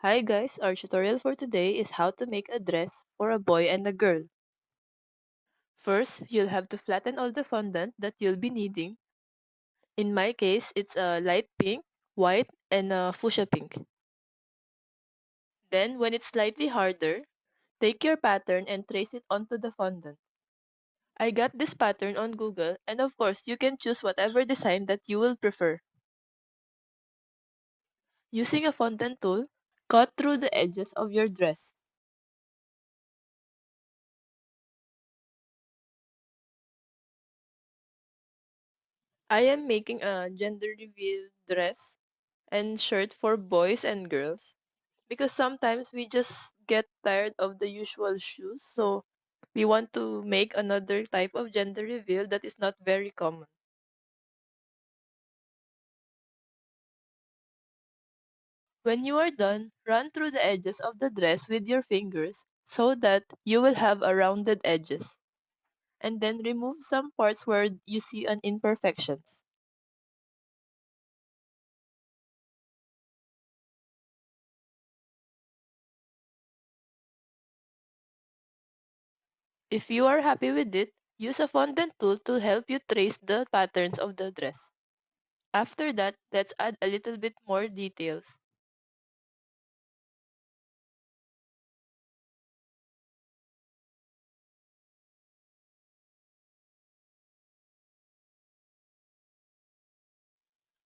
Hi guys, our tutorial for today is how to make a dress for a boy and a girl. First, you'll have to flatten all the fondant that you'll be needing. In my case, it's a light pink, white, and a fuchsia pink. Then, when it's slightly harder, take your pattern and trace it onto the fondant. I got this pattern on Google, and of course, you can choose whatever design that you will prefer. Using a fondant tool, cut through the edges of your dress. I am making a gender reveal dress and shirt for boys and girls because sometimes we just get tired of the usual shoes, so we want to make another type of gender reveal that is not very common. When you are done, run through the edges of the dress with your fingers so that you will have a rounded edges, and then remove some parts where you see an imperfections. If you are happy with it, use a fondant tool to help you trace the patterns of the dress. After that, let's add a little bit more details.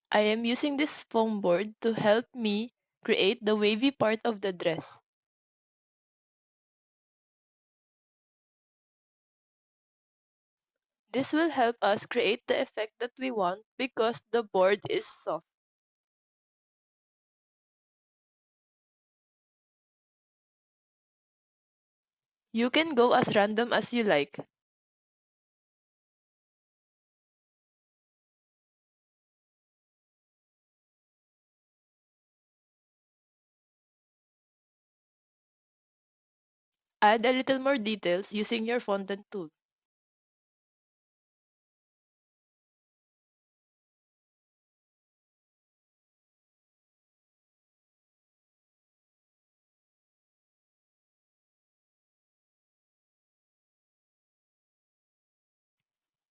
I am using this foam board to help me create the wavy part of the dress. This will help us create the effect that we want because the board is soft. You can go as random as you like. Add a little more details using your fondant tool.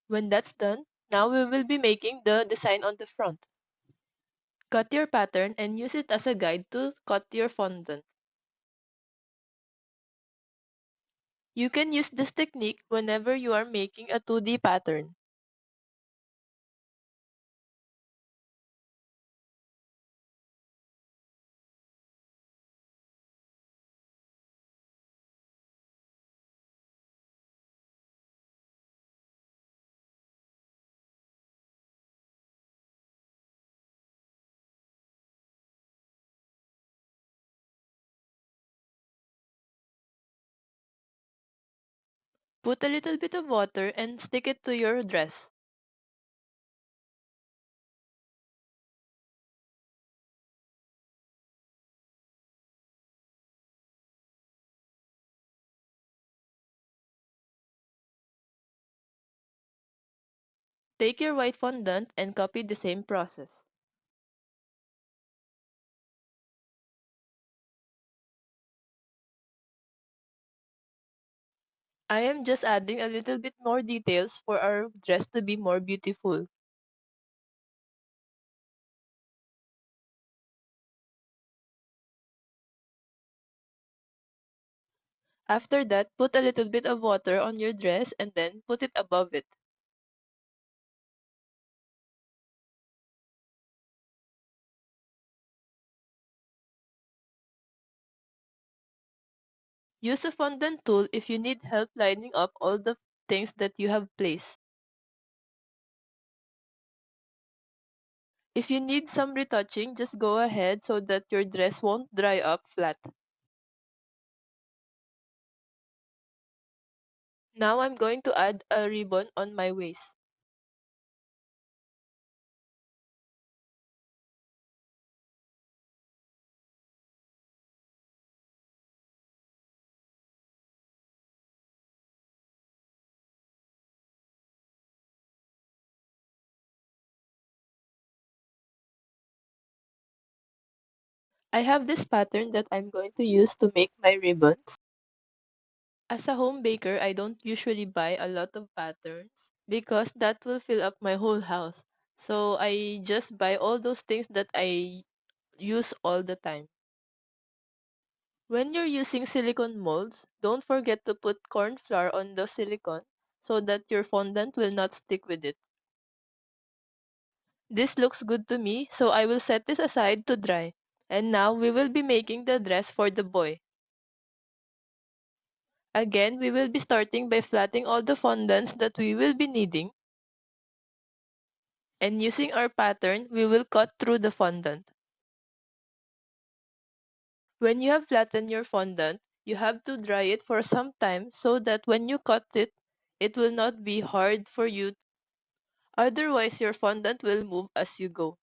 When that's done, now we will be making the design on the front. Cut your pattern and use it as a guide to cut your fondant. You can use this technique whenever you are making a 2D pattern. Put a little bit of water and stick it to your dress. Take your white fondant and copy the same process. I am just adding a little bit more details for our dress to be more beautiful. After that, put a little bit of water on your dress and then put it above it. Use a fondant tool if you need help lining up all the things that you have placed. If you need some retouching, just go ahead so that your dress won't dry up flat. Now I'm going to add a ribbon on my waist. I have this pattern that I'm going to use to make my ribbons. As a home baker, I don't usually buy a lot of patterns because that will fill up my whole house. So I just buy all those things that I use all the time. When you're using silicone molds, don't forget to put corn flour on the silicone so that your fondant will not stick with it. This looks good to me, so I will set this aside to dry. And now we will be making the dress for the boy. Again, we will be starting by flattening all the fondants that we will be needing. And using our pattern, we will cut through the fondant. When you have flattened your fondant, you have to dry it for some time so that when you cut it, it will not be hard for you. Otherwise, your fondant will move as you go.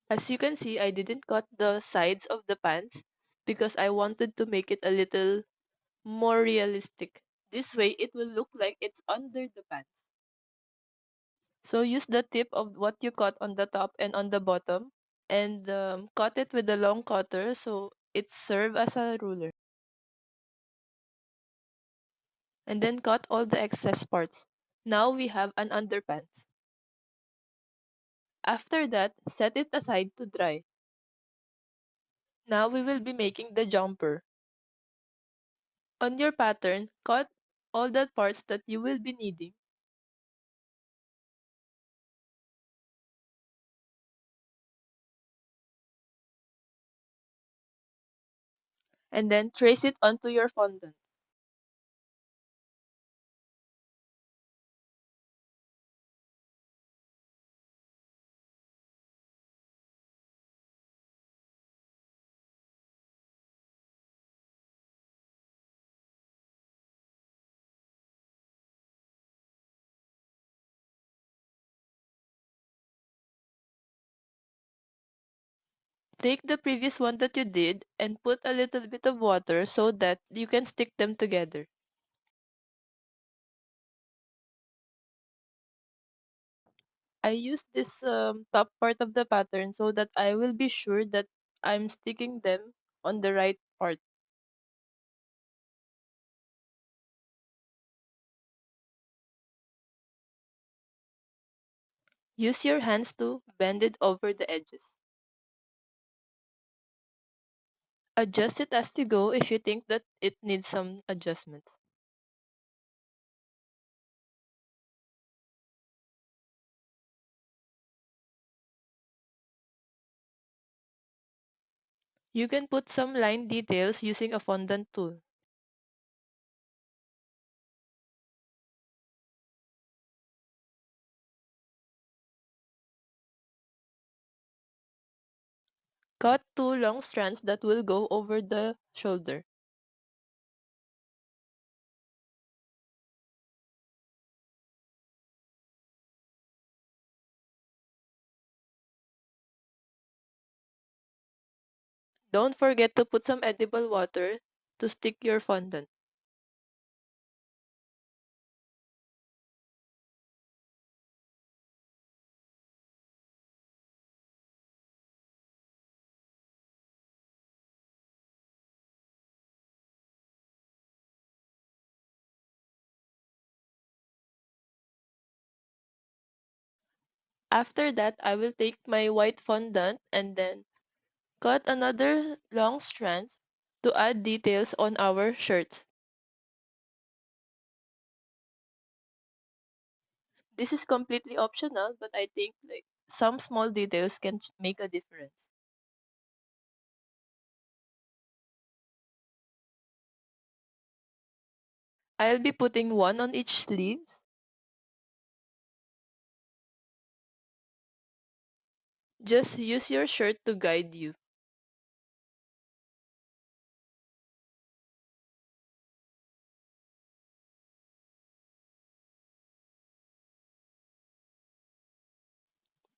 As you can see, I didn't cut the sides of the pants because I wanted to make it a little more realistic. This way, it will look like it's under the pants. So use the tip of what you cut on the top and on the bottom and cut it with a long cutter so it serves as a ruler. And then cut all the excess parts. Now we have an underpants. After that, set it aside to dry. Now we will be making the jumper. On your pattern, cut all the parts that you will be needing and then trace it onto your fondant. Take the previous one that you did and put a little bit of water so that you can stick them together. I use this top part of the pattern so that I will be sure that I'm sticking them on the right part. Use your hands to bend it over the edges. Adjust it as you go if you think that it needs some adjustments. You can put some line details using a fondant tool. Cut two long strands that will go over the shoulder. Don't forget to put some edible water to stick your fondant. After that, I will take my white fondant and then cut another long strands to add details on our shirts. This is completely optional, but I think like some small details can make a difference. I'll be putting one on each sleeve. Just use your shirt to guide you.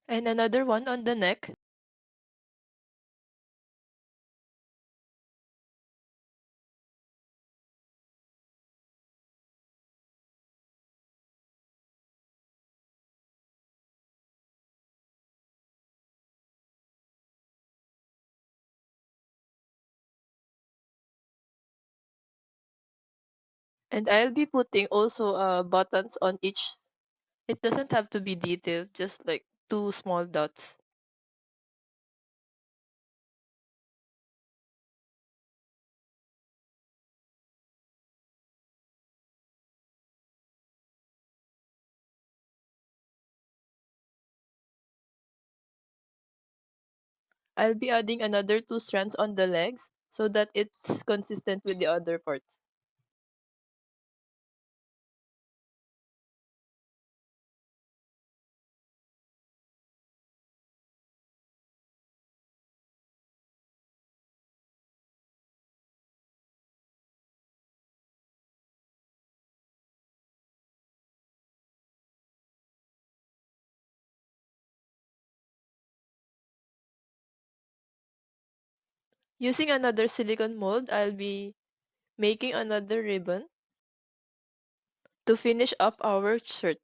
And another one on the neck. And I'll be putting also buttons on each. It doesn't have to be detailed, just like two small dots. I'll be adding another two strands on the legs so that it's consistent with the other parts. Using another silicone mold, I'll be making another ribbon to finish up our shirt.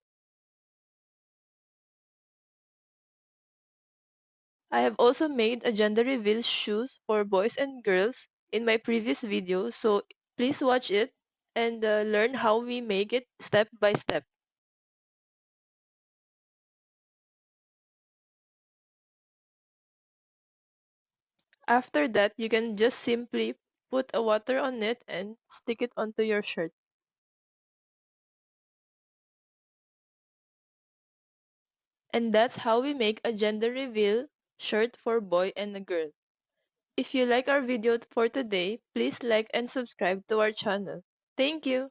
I have also made a gender reveal shoes for boys and girls in my previous video, so please watch it and learn how we make it step by step. After that, you can just simply put a water on it and stick it onto your shirt. And that's how we make a gender reveal shirt for boy and a girl. If you like our video for today, please like and subscribe to our channel. Thank you!